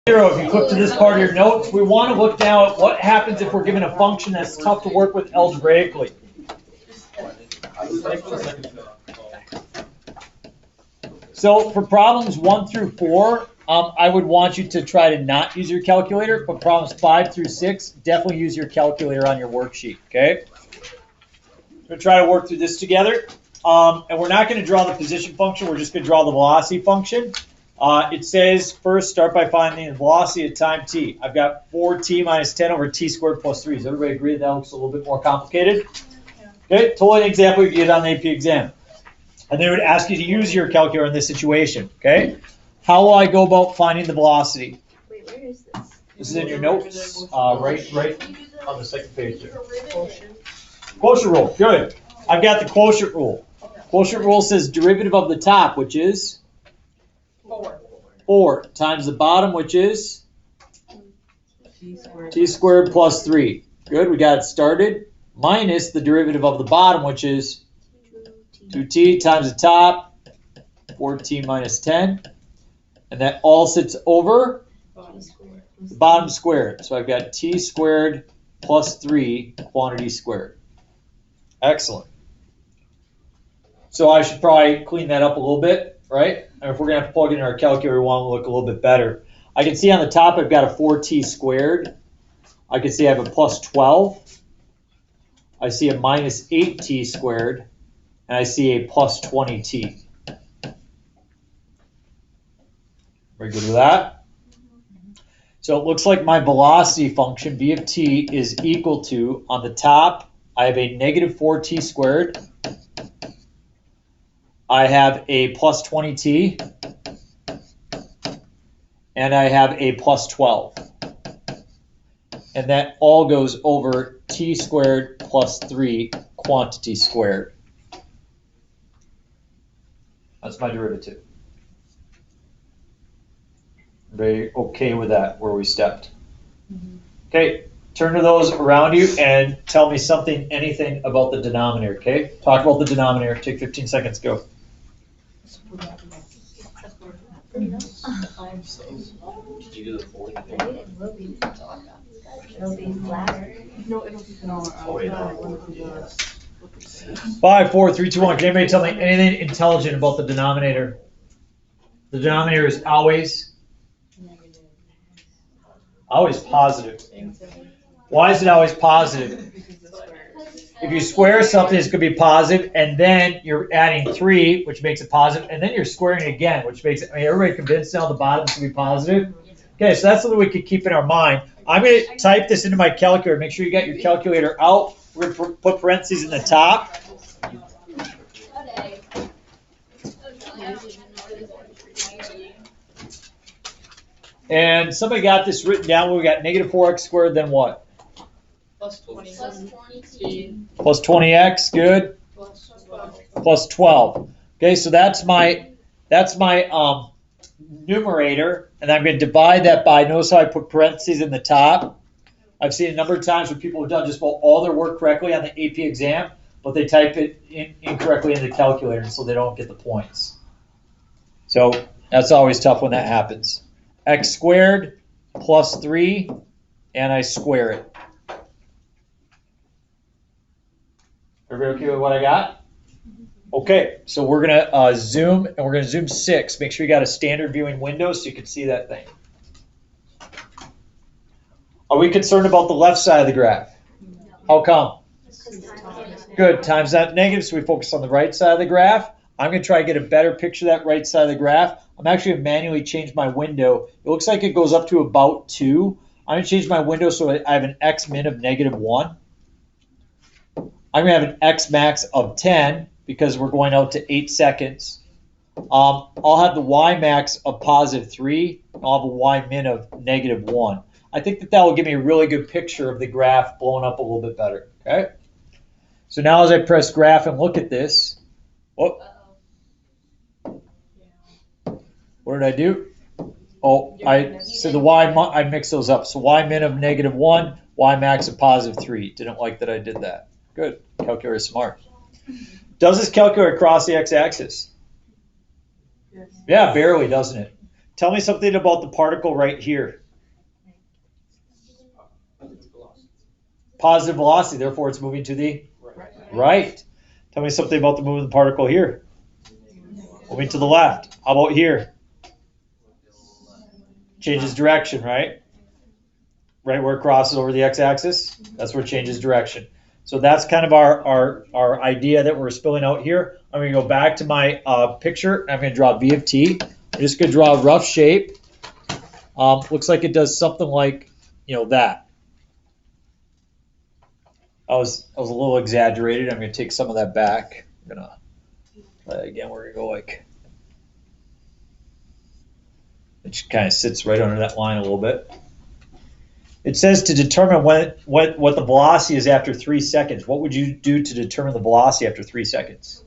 If you flip to this part of your notes, we want to look now at what happens if we're given a function that's tough to work with algebraically. So for problems 1 through 4, I would want you to try to not use your calculator, but problems 5 through 6, definitely use your calculator on your worksheet, okay? We're going to try to work through this together. And we're not going to draw the position function, we're just going to draw the velocity function. It says, first, start by finding the velocity at time t. I've got 4t minus 10 over t squared plus 3. Does everybody agree that looks a little bit more complicated? Okay, totally an example you get on the AP exam. And they would ask you to use your calculator in this situation, okay? How will I go about finding the velocity? Wait, where is this? This is in your notes, right on the second page there. Quotient rule, good. I've got the quotient rule. Quotient rule says derivative of the top, which is? 4 times the bottom, which is? T squared plus 3. Good, we got it started. Minus the derivative of the bottom, which is 2t times the top, 4t minus 10. And that all sits over the bottom squared. So I've got t squared plus 3 quantity squared. Excellent. So I should probably clean that up a little bit, right? And if we're going to have to plug in our calculator, we want to look a little bit better. I can see on the top I've got a 4t squared. I can see I have a plus 12. I see a minus 8t squared. And I see a plus 20t. Very good with that. So it looks like my velocity function, v of t, is equal to, on the top, I have a negative 4t squared. I have a plus 20t. And I have a plus 12. And that all goes over t squared plus 3 quantity squared. That's my derivative. Very okay with that, where we stepped. Okay, turn to those around you and tell me something, anything about the denominator, okay? Talk about the denominator. Take 15 seconds, go. Did you do the 40 thing? It'll be flatter. Oh, wait, no. 5, 4, 3, 2, 1. Can anybody tell me anything intelligent about the denominator? The denominator is always positive. Why is it always positive? If you square something, it's going to be positive, and then you're adding 3, which makes it positive, and then you're squaring it again, which makes it, everybody convinced now the bottom's going to be positive? Okay, so that's something we could keep in our mind. I'm going to type this into my calculator. Make sure you got your calculator out. We're going to put parentheses in the top. And somebody got this written down. We got negative 4x squared, then what? Plus 20. Plus 20x, good. Plus 12. Okay, so that's my numerator, and I'm going to divide that by, notice how I put parentheses in the top. I've seen a number of times where people have done just about all their work correctly on the AP exam, but they type it incorrectly in the calculator, and so they don't get the points. So that's always tough when that happens. X squared plus 3, and I square it. Everybody okay with what I got? Okay, so we're going to zoom, and we're going to zoom 6. Make sure you got a standard viewing window so you can see that thing. Are we concerned about the left side of the graph? How come? Good, time's not negative, so we focus on the right side of the graph. I'm going to try to get a better picture of that right side of the graph. I'm actually going to manually change my window. It looks like it goes up to about 2. I'm going to change my window so I have an x min of negative 1. I'm going to have an x max of 10 because we're going out to 8 seconds. I'll have the y max of positive 3. And I'll have a y min of negative 1. I think that will give me a really good picture of the graph blowing up a little bit better. Okay. So now as I press graph and look at this, what did I do? Oh, I said the y, I mixed those up. So y min of negative 1, y max of positive 3. Didn't like that I did that. Good. Calculator is smart. Does this calculator cross the x-axis? Yes. Yeah, barely, doesn't it? Tell me something about the particle right here. Positive velocity, therefore it's moving to the right. Tell me something about the moving particle here. Moving to the left. How about here? Changes direction, right? Right where it crosses over the x-axis, that's where it changes direction. So that's kind of our idea that we're spilling out here. I'm going to go back to my picture. I'm going to draw V of t. I'm just going to draw a rough shape. Looks like it does something like, that. I was a little exaggerated. I'm going to take some of that back. I'm going to, again, we're going to go like, it just kind of sits right under that line a little bit. It says to determine what the velocity is after 3 seconds. What would you do to determine the velocity after 3 seconds?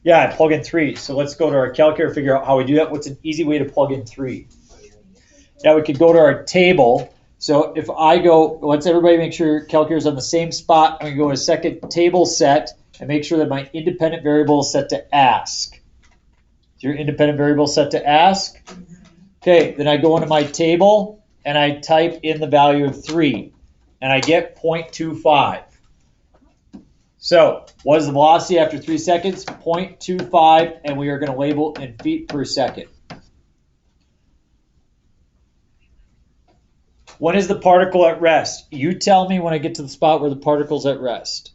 Yeah, I plug in 3. So let's go to our calculator, figure out how we do that. What's an easy way to plug in 3? Now we could go to our table. So if I go, let's everybody make sure your calculator's on the same spot. I'm going to go to a second table set and make sure that my independent variable is set to ask. Is your independent variable set to ask? Okay, then I go into my table and I type in the value of 3 and I get 0.25. So what is the velocity after 3 seconds? 0.25, and we are going to label in feet per second. When is the particle at rest? You tell me when I get to the spot where the particle's at rest.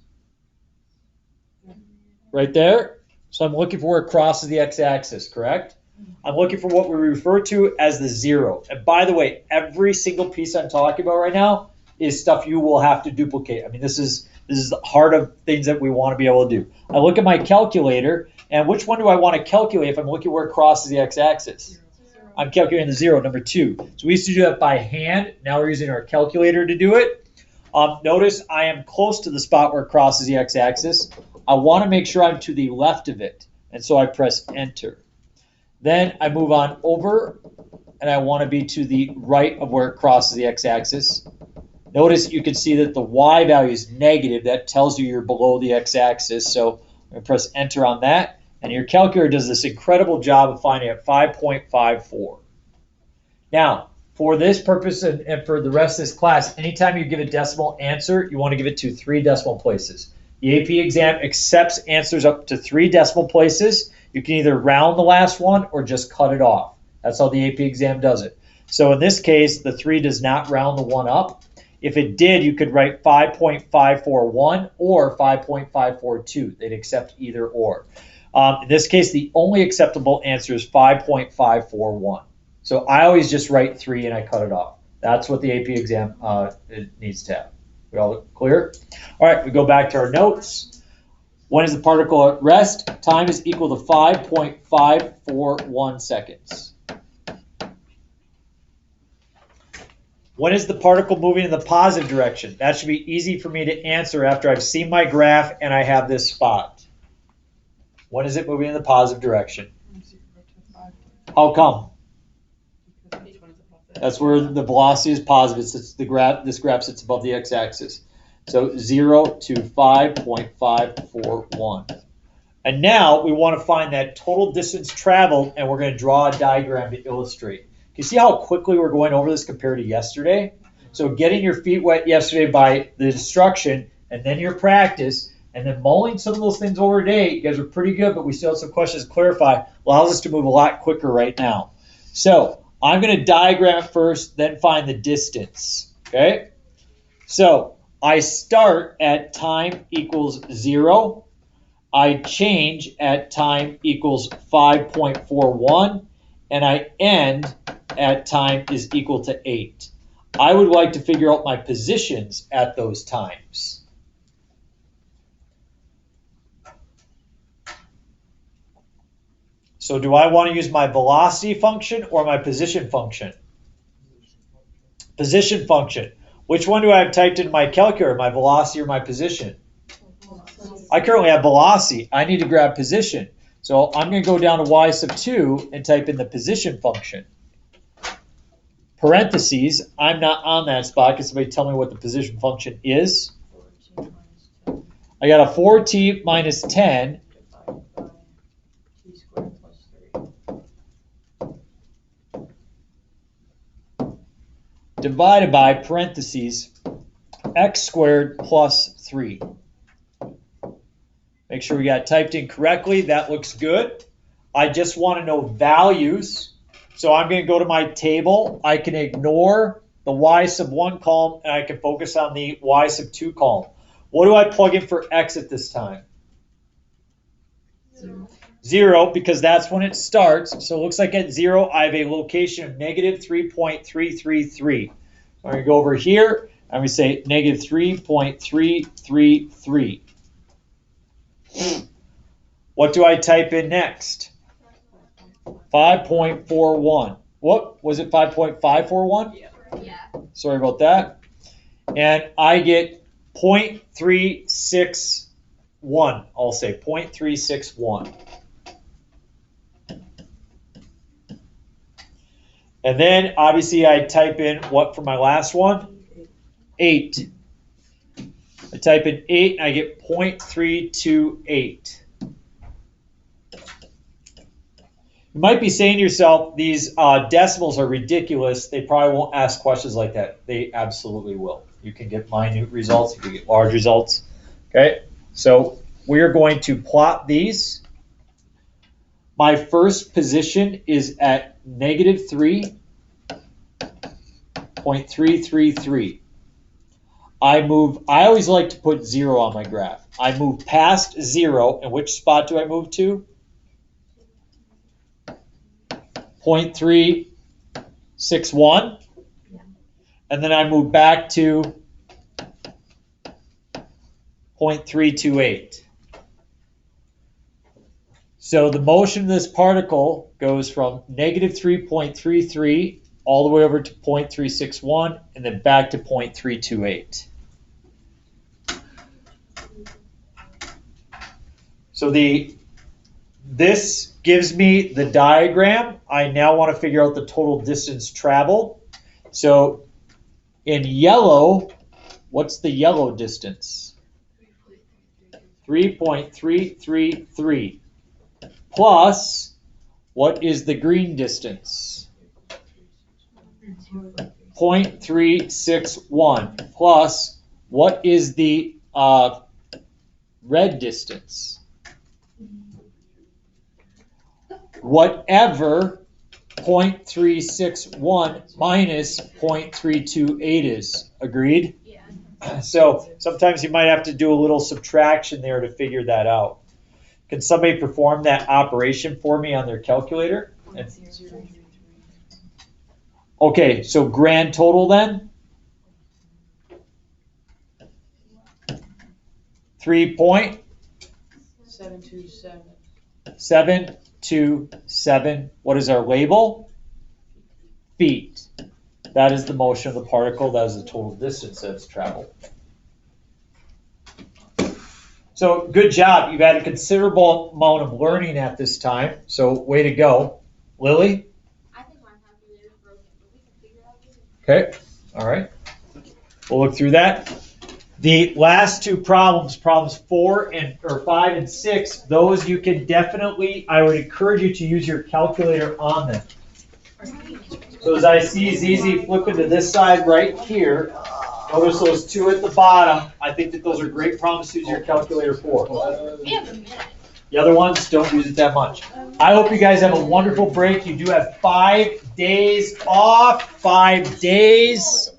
Right there? So I'm looking for where it crosses the x-axis, correct? I'm looking for what we refer to as the 0. And by the way, every single piece I'm talking about right now is stuff you will have to duplicate. I mean, this is the heart of things that we want to be able to do. I look at my calculator, and which one do I want to calculate if I'm looking where it crosses the x-axis? I'm calculating the 0, number 2. So we used to do that by hand. Now we're using our calculator to do it. Notice I am close to the spot where it crosses the x-axis. I want to make sure I'm to the left of it, and so I press enter. Then I move on over, and I want to be to the right of where it crosses the x-axis. Notice you can see that the y value is negative. That tells you you're below the x-axis. So I'm going to press enter on that. And your calculator does this incredible job of finding at 5.54. Now, for this purpose and for the rest of this class, anytime you give a decimal answer, you want to give it to 3 decimal places. The AP exam accepts answers up to 3 decimal places. You can either round the last one or just cut it off. That's how the AP exam does it. So in this case, the 3 does not round the 1 up. If it did, you could write 5.541 or 5.542. They'd accept either or. In this case, the only acceptable answer is 5.541. So I always just write 3 and I cut it off. That's what the AP exam needs to have. We all clear? All right, we go back to our notes. When is the particle at rest? Time is equal to 5.541 seconds. When is the particle moving in the positive direction? That should be easy for me to answer after I've seen my graph and I have this spot. When is it moving in the positive direction? How come? That's where the velocity is positive. It's this graph sits above the x-axis. So 0 to 5.541. And now we want to find that total distance traveled, and we're going to draw a diagram to illustrate. Can you see how quickly we're going over this compared to yesterday? So getting your feet wet yesterday by the instruction, and then your practice, and then mulling some of those things over today, you guys are pretty good, but we still have some questions to clarify, allows us to move a lot quicker right now. So I'm going to diagram it first, then find the distance, okay? So I start at time equals 0. I change at time equals 5.41, and I end at time is equal to 8. I would like to figure out my positions at those times. So do I want to use my velocity function or my position function? Position function. Which one do I have typed in my calculator, my velocity or my position? I currently have velocity. I need to grab position. So I'm going to go down to y sub 2 and type in the position function. Parentheses, I'm not on that spot. Can somebody tell me what the position function is? I got a 4t minus 10. divided by parentheses x squared plus 3. Make sure we got it typed in correctly. That looks good. I just want to know values. So I'm going to go to my table. I can ignore the y sub 1 column, and I can focus on the y sub 2 column. What do I plug in for x at this time? 0, because that's when it starts. So it looks like at 0, I have a location of negative 3.333. So I'm going to go over here, and we say negative 3.333. What do I type in next? 5.41. What? Was it 5.541? Yeah. Sorry about that. And I get 0.361. I'll say 0.361. And then obviously I type in what for my last one? 8. I type in 8 and I get 0.328. You might be saying to yourself, these decimals are ridiculous. They probably won't ask questions like that. They absolutely will. You can get minute results. You can get large results. Okay, so we are going to plot these. My first position is at negative 3.333. I always like to put 0 on my graph. I move past 0, and which spot do I move to? 0.361, and then I move back to 0.328. So the motion of this particle goes from negative 3.33 all the way over to 0.361 and then back to 0.328. So this gives me the diagram. I now want to figure out the total distance traveled. So in yellow, what's the yellow distance? 3.333 plus what is the green distance? 0.361 plus what is the red distance? Whatever 0.361 minus 0.328 is. Agreed? Yeah. So sometimes you might have to do a little subtraction there to figure that out. Can somebody perform that operation for me on their calculator? Okay, so grand total then? 3.727. What is our label? Feet. That is the motion of the particle. That is the total distance that's traveled. So good job. You've had a considerable amount of learning at this time. So way to go. Lily? I think my calculator is broken, but we can figure it out later. Okay. All right. We'll look through that. The last two problems 5 and 6, those you can definitely, I would encourage you to use your calculator on them. So as I see Zizi flipping to this side right here, notice those 2 at the bottom. I think that those are great problems to use your calculator for. We have a minute. The other ones, don't use it that much. I hope you guys have a wonderful break. You do have 5 days off, 5 days.